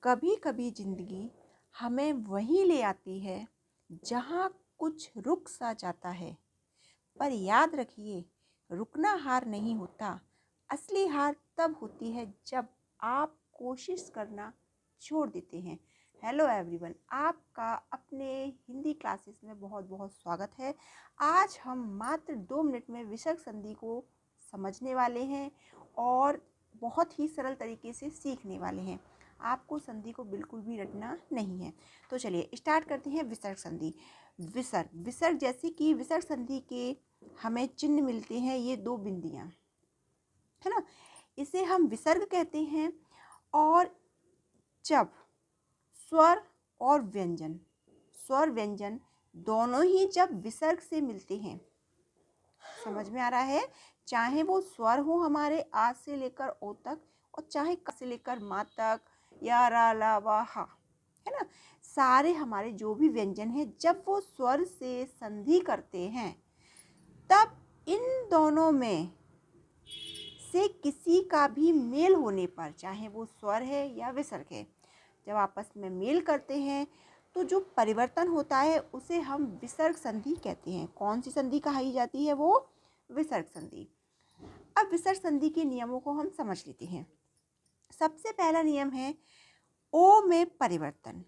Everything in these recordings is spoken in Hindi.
कभी कभी जिंदगी हमें वहीं ले आती है जहाँ कुछ रुक सा जाता है। पर याद रखिए, रुकना हार नहीं होता। असली हार तब होती है जब आप कोशिश करना छोड़ देते हैं। हेलो एवरीवन, आपका अपने हिंदी क्लासेस में बहुत बहुत स्वागत है। आज हम मात्र 2 मिनट में विसर्ग संधि को समझने वाले हैं और बहुत ही सरल तरीके से सीखने वाले हैं। आपको संधि को बिल्कुल भी रटना नहीं है। तो चलिए स्टार्ट करते हैं। विसर्ग संधि। विसर्ग जैसे कि विसर्ग संधि के हमें चिन्ह मिलते हैं, ये 2 बिंदियां है ना, इसे हम विसर्ग कहते हैं। और जब स्वर और व्यंजन दोनों ही जब विसर्ग से मिलते हैं, समझ में आ रहा है, चाहे वो स्वर हो हमारे आ से लेकर ओ तक और चाहे क से लेकर मा तक या रा ला वा हा, है ना, सारे हमारे जो भी व्यंजन हैं जब वो स्वर से संधि करते हैं तब इन दोनों में से किसी का भी मेल होने पर, चाहे वो स्वर है या विसर्ग है, जब आपस में मेल करते हैं तो जो परिवर्तन होता है उसे हम विसर्ग संधि कहते हैं। कौन सी संधि कही जाती है? वो विसर्ग संधि। अब विसर्ग संधि के नियमों को हम समझ लेते हैं। सबसे पहला नियम है ओ में परिवर्तन।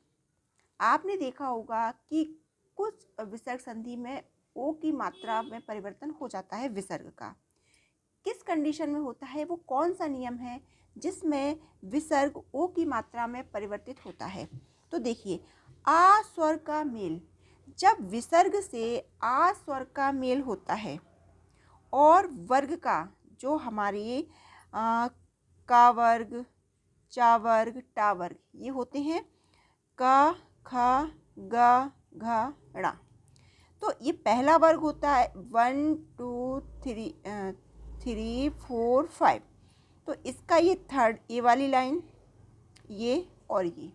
आपने देखा होगा कि कुछ विसर्ग संधि में ओ की मात्रा में परिवर्तन हो जाता है विसर्ग का। किस कंडीशन में होता है? वो कौन सा नियम है जिसमें विसर्ग ओ की मात्रा में परिवर्तित होता है? तो देखिए, आ स्वर का मेल, जब विसर्ग से आ स्वर का मेल होता है और वर्ग का, जो हमारी का वर्ग, चा वर्ग, टा वर्ग, ये होते हैं का, खा, गा, घा, ड़ा। तो ये पहला वर्ग होता है 1 2 3 4 5। तो इसका ये थर्ड, ये वाली लाइन, ये और ये,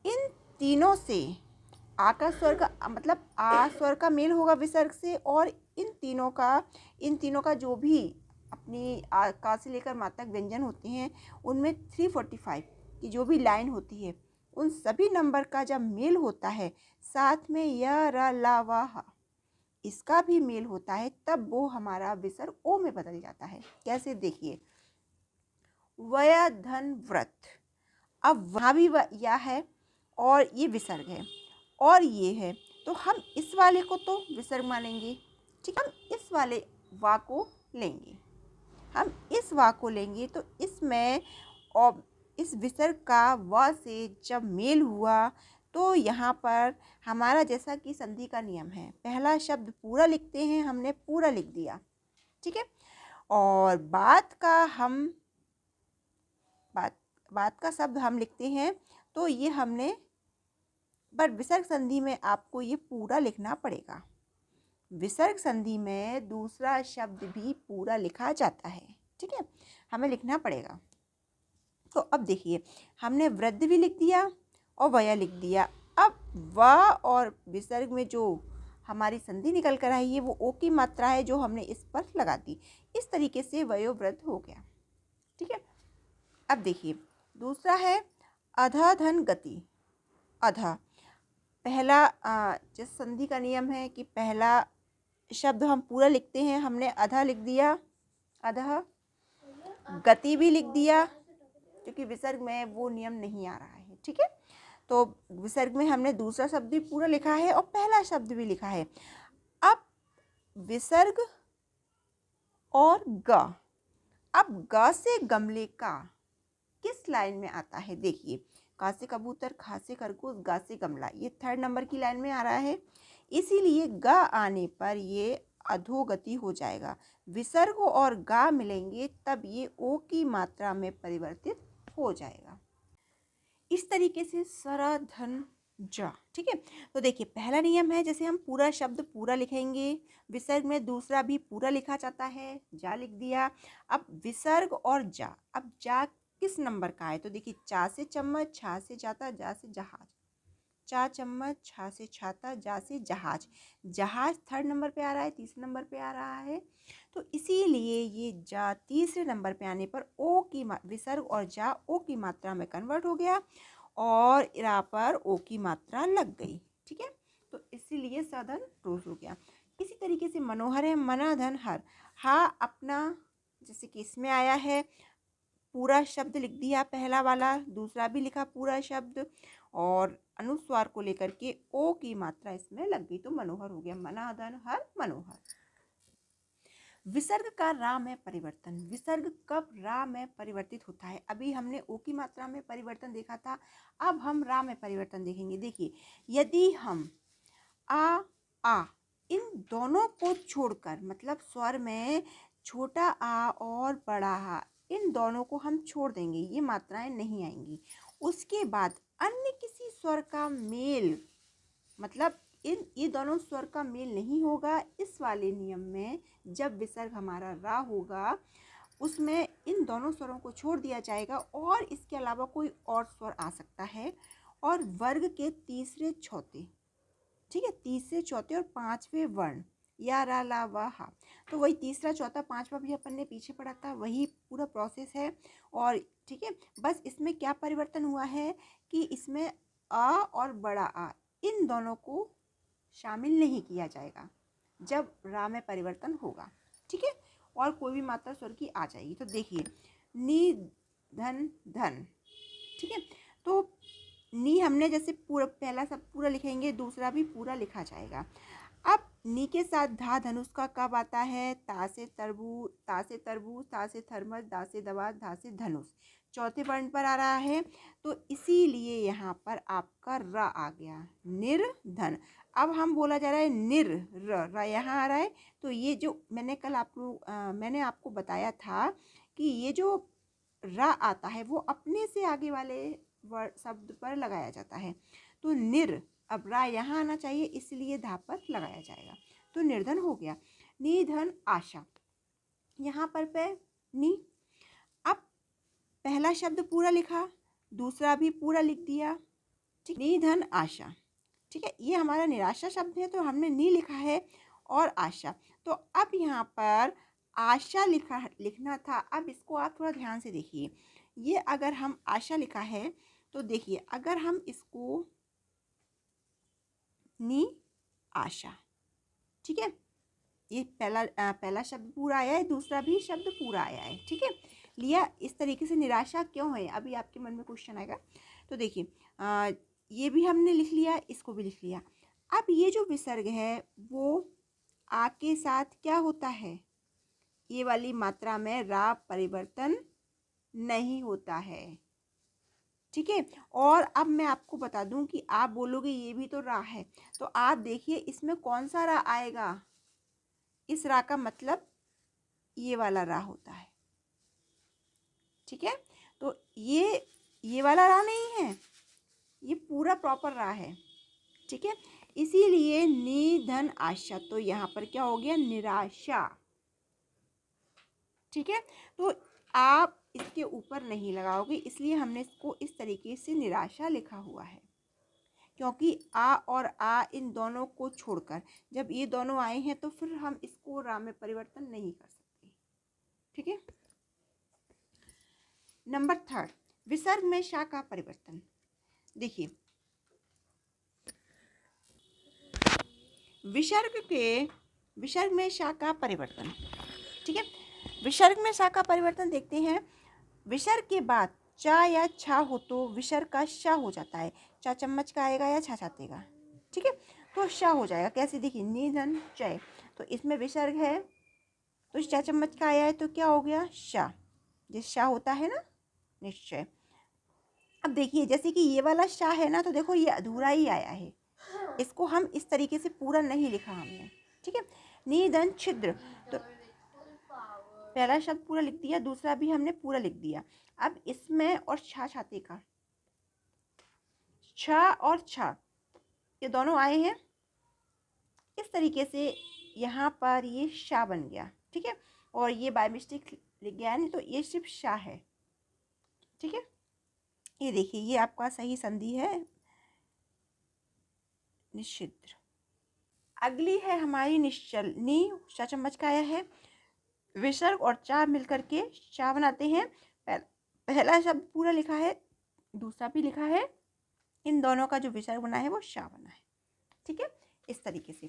इन तीनों से आ का स्वर का मतलब आ स्वर का मेल होगा विसर्ग से, और इन तीनों का जो भी अपनी आ का से लेकर मा तक व्यंजन होते हैं उनमें 345 की जो भी लाइन होती है उन सभी नंबर का जब मेल होता है, साथ में य र ला वा हा इसका भी मेल होता है, तब वो हमारा विसर्ग ओ में बदल जाता है। कैसे? देखिए, वया धन व्रत, अब वहाँ भी या है और ये विसर्ग है और ये है, तो हम इस वाले को तो विसर्ग मानेंगे। ठीक, हम इस वाले वा को लेंगे, तो इसमें और इस विसर्ग का व से जब मेल हुआ तो यहाँ पर हमारा, जैसा कि संधि का नियम है, पहला शब्द पूरा लिखते हैं, हमने पूरा लिख दिया, ठीक है, और बात का शब्द हम लिखते हैं, तो ये हमने, पर विसर्ग संधि में आपको ये पूरा लिखना पड़ेगा। विसर्ग संधि में दूसरा शब्द भी पूरा लिखा जाता है, ठीक है, हमें लिखना पड़ेगा। तो अब देखिए, हमने वृद्ध भी लिख दिया और वया लिख दिया। अब व और विसर्ग में जो हमारी संधि निकल कर आई है वो ओ की मात्रा है, जो हमने इस पर लगा दी। इस तरीके से वयोवृद्ध हो गया, ठीक है। अब देखिए, दूसरा है अधा धन गति। अधा, पहला जिस संधि का नियम है कि पहला शब्द हम पूरा लिखते हैं, हमने अधा लिख दिया, अधा, गति भी लिख दिया, क्योंकि विसर्ग में वो नियम नहीं आ रहा है, ठीक है। तो विसर्ग में हमने दूसरा शब्द भी पूरा लिखा है और पहला शब्द भी लिखा है। अब विसर्ग और ग, अब ग से गमले का किस लाइन में आता है? देखिए, का से कबूतर, खा से खरगोश, गा से गमला, ये 3rd नंबर की लाइन में आ रहा है, इसीलिए ग आने पर ये अधोगति हो जाएगा। विसर्ग और गा मिलेंगे तब ये ओ की मात्रा में परिवर्तित हो जाएगा। इस तरीके से सरा धन जा, ठीक है। तो देखिए, पहला नियम है, जैसे हम पूरा शब्द पूरा लिखेंगे, विसर्ग में दूसरा भी पूरा लिखा जाता है, जा लिख दिया। अब विसर्ग और जा, अब जा किस नंबर का है? तो देखिए, चा से चम्मच, छा से जाता, जा से जहाज, चा चम्मच, छा से छाता, जा से जहाज। जहाज थर्ड नंबर पे आ रहा है, तीसरे नंबर पे आ रहा है, तो इसीलिए ये जा तीसरे नंबर पे आने पर ओ की विसर्ग और जा ओ की मात्रा में कन्वर्ट हो गया और रा पर ओ की मात्रा लग गई। ठीक है, तो इसीलिए सधन रोज हो गया। इसी तरीके से मनोहर है, मना धन हर। हा अपना जैसे कि इसमें आया है पूरा शब्द लिख दिया, पहला वाला, दूसरा भी लिखा पूरा शब्द और अनुस्वार को लेकर के ओ की मात्रा इसमें लग गई, तो मनोहर हो गया। मना धन हर मनोहर। विसर्ग का रा में परिवर्तन। विसर्ग कब रा में परिवर्तित होता है? अभी हमने ओ की मात्रा में परिवर्तन देखा था, अब हम रा में परिवर्तन देखेंगे। देखिए, यदि हम आ इन दोनों को छोड़कर, मतलब स्वर में छोटा आ और बड़ा आ, इन दोनों को हम छोड़ देंगे, ये मात्राएं नहीं आएंगी। उसके बाद अन्य किसी स्वर का मेल, मतलब ये दोनों स्वर का मेल नहीं होगा, इस वाले नियम में जब विसर्ग हमारा रा होगा उसमें इन दोनों स्वरों को छोड़ दिया जाएगा और इसके अलावा कोई और स्वर आ सकता है। और वर्ग के तीसरे चौथे, ठीक है, तीसरे चौथे और पांचवें वर्ण या रा ला वा हा, तो वही तीसरा चौथा पांचवा भी अपन ने पीछे पढ़ा था, वही पूरा प्रोसेस है। और ठीक है, बस इसमें क्या परिवर्तन हुआ है कि इसमें आ और बड़ा आ इन दोनों को शामिल नहीं किया जाएगा जब रा में परिवर्तन होगा। ठीक है, और कोई भी मात्रा स्वर की आ जाएगी। तो देखिए, नी धन धन, ठीक है, तो नी हमने जैसे पूरा पहला सब पूरा लिखेंगे, दूसरा भी पूरा लिखा जाएगा। अब नी के साथ धा धनुष का कब आता है? ता से तरबूज, ता से तरबूज, ता से थर्मस, धा से दवा, धा से धनुष, चौथे वर्ण पर आ रहा है, तो इसीलिए यहाँ पर आपका र आ गया, निर्धन। अब हम बोला जा रहा है निर र यहाँ आ रहा है, तो ये जो मैंने कल मैंने आपको बताया था कि ये जो र आता है वो अपने से आगे वाले वर्ड शब्द पर लगाया जाता है, तो निर, अब रा यहाँ आना चाहिए इसलिए धा पर लगाया जाएगा, तो निर्धन हो गया। निधन आशा, यहाँ पर पे नी, अब पहला शब्द पूरा लिखा, दूसरा भी पूरा लिख दिया, ठीक, निधन आशा। ठीक है, ये हमारा निराशा शब्द है तो हमने नी लिखा है और आशा, तो अब यहाँ पर आशा लिखना था। अब इसको आप थोड़ा ध्यान से देखिए, ये अगर हम आशा लिखा है तो देखिए, अगर हम इसको नी आशा, ठीक है, ये पहला शब्द पूरा आया है, दूसरा भी शब्द पूरा आया है, ठीक है, लिया। इस तरीके से निराशा क्यों है, अभी आपके मन में क्वेश्चन आएगा। तो देखिए, ये भी हमने लिख लिया, इसको भी लिख लिया। अब ये जो विसर्ग है वो आ के साथ क्या होता है, ये वाली मात्रा में रा परिवर्तन नहीं होता है, ठीक है। और अब मैं आपको बता दूं कि आप बोलोगे ये भी तो रा है, तो आप देखिए इसमें कौन सा रा आएगा, इस रा का मतलब ये वाला रा होता है, ठीक है। तो ये वाला रा नहीं है, ये पूरा प्रॉपर रा है, ठीक है। इसीलिए निधन आशा, तो यहाँ पर क्या हो गया, निराशा, ठीक है। तो आप इसके ऊपर नहीं लगाओगे, इसलिए हमने इसको इस तरीके से निराशा लिखा हुआ है, क्योंकि आ और आ इन दोनों को छोड़कर जब ये दोनों आए हैं तो फिर हम इसको रा में परिवर्तन नहीं कर सकते, ठीक है। नंबर थर्ड, विसर्ग में शा का परिवर्तन। देखिए, विसर्ग में शा का परिवर्तन, ठीक है। विसर्ग में शा का परिवर्तन देखते हैं। विसर्ग के बाद चा या छा हो तो विसर्ग का शा हो जाता है, चा चम्मच का आएगा या छा छाते का, ठीक है, तो शा हो जाएगा। कैसे, देखिए, निधन चय, तो इसमें विसर्ग है तो चा चम्मच का आया है तो क्या हो गया, शा, जिस शा होता है ना, निश्चय। अब देखिए, जैसे कि ये वाला शा है ना, तो देखो ये अधूरा ही आया है, इसको हम इस तरीके से पूरा नहीं लिखा हमने, ठीक है। निधन छिद्र, तो पहला शब्द पूरा लिख दिया, दूसरा भी हमने पूरा लिख दिया। अब इसमें और छा छाते का, छा और छा ये दोनों आए हैं, इस तरीके से यहाँ पर ये शा बन गया, ठीक है, और ये बाय मिस्टेक लिख गया, नहीं तो ये सिर्फ शा है, ठीक है। ये देखिए, ये आपका सही संधि है, निषिद्ध। अगली है हमारी निश्चल। नी चा चम्मच का आया है, विसर्ग और चा मिलकर के चा बनाते हैं। पहला शब्द पूरा लिखा है, दूसरा भी लिखा है, इन दोनों का जो विसर्ग बना है वो शा बना है। ठीक है, इस तरीके से।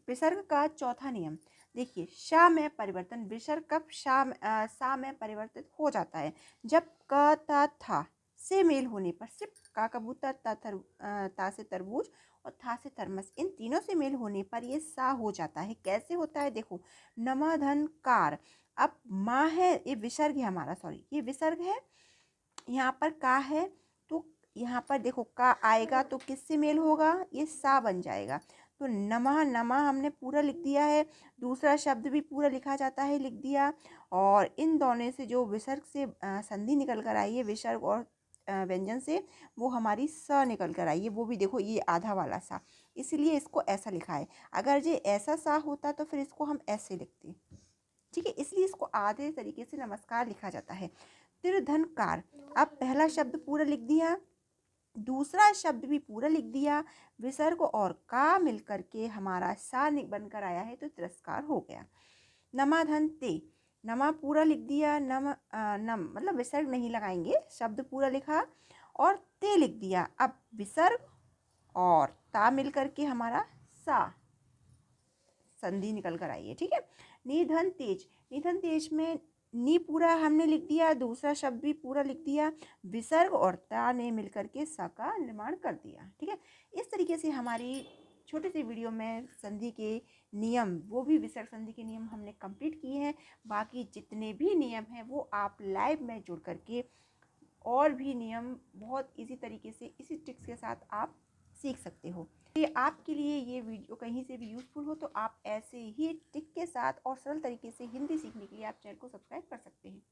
विसर्ग का चौथा नियम देखिए, शा में परिवर्तन। विसर्ग कब सा में परिवर्तित हो जाता है? जब क ता था से मेल होने पर। सिर्फ का कबूतर, ता से तरबूज और था से थर्मस, इन तीनों से मेल होने पर ये सा हो जाता है। कैसे होता है देखो, नमाधन कार। अब माँ है, ये विसर्ग है हमारा, सॉरी ये विसर्ग है, यहाँ पर का है, तो यहाँ पर देखो का आएगा तो किससे मेल होगा? ये सा बन जाएगा। तो नमः, नमः हमने पूरा लिख दिया है, दूसरा शब्द भी पूरा लिखा जाता है, लिख दिया। और इन दोनों से जो विसर्ग से संधि निकल कर आई है, विसर्ग और व्यंजन से, वो हमारी स निकल कर आई है। वो भी देखो ये आधा वाला सा, इसलिए इसको ऐसा लिखा है। अगर ये ऐसा सा होता तो फिर इसको हम ऐसे लिखते। ठीक है, इसलिए इसको आधे तरीके से नमस्कार लिखा जाता है। तिरधनकार। अब पहला शब्द पूरा लिख दिया, दूसरा शब्द भी पूरा लिख दिया, विसर्ग और का मिलकर के हमारा सा बनकर आया है, तो तिरस्कार हो गया। नमाधन ते। नमा पूरा लिख दिया, नम मतलब विसर्ग नहीं लगाएंगे, शब्द पूरा लिखा और ते लिख दिया। अब विसर्ग और ता मिलकर के हमारा सा संधि निकल कर आई है। ठीक है, निधन तेज। निधन तेज में नी पूरा हमने लिख दिया, दूसरा शब्द भी पूरा लिख दिया, विसर्ग और ता ने मिलकर के सा का निर्माण कर दिया। ठीक है, इस तरीके से हमारी छोटी सी वीडियो में संधि के नियम, वो भी विसर्ग संधि के नियम हमने कंप्लीट किए हैं। बाकी जितने भी नियम हैं वो आप लाइव में जुड़ करके और भी नियम बहुत इजी तरीके से इसी ट्रिक्स के साथ आप सीख सकते हो। ये आपके लिए ये वीडियो कहीं से भी यूज़फुल हो तो आप ऐसे ही ट्रिक के साथ और सरल तरीके से हिंदी सीखने के लिए आप चैनल को सब्सक्राइब कर सकते हैं।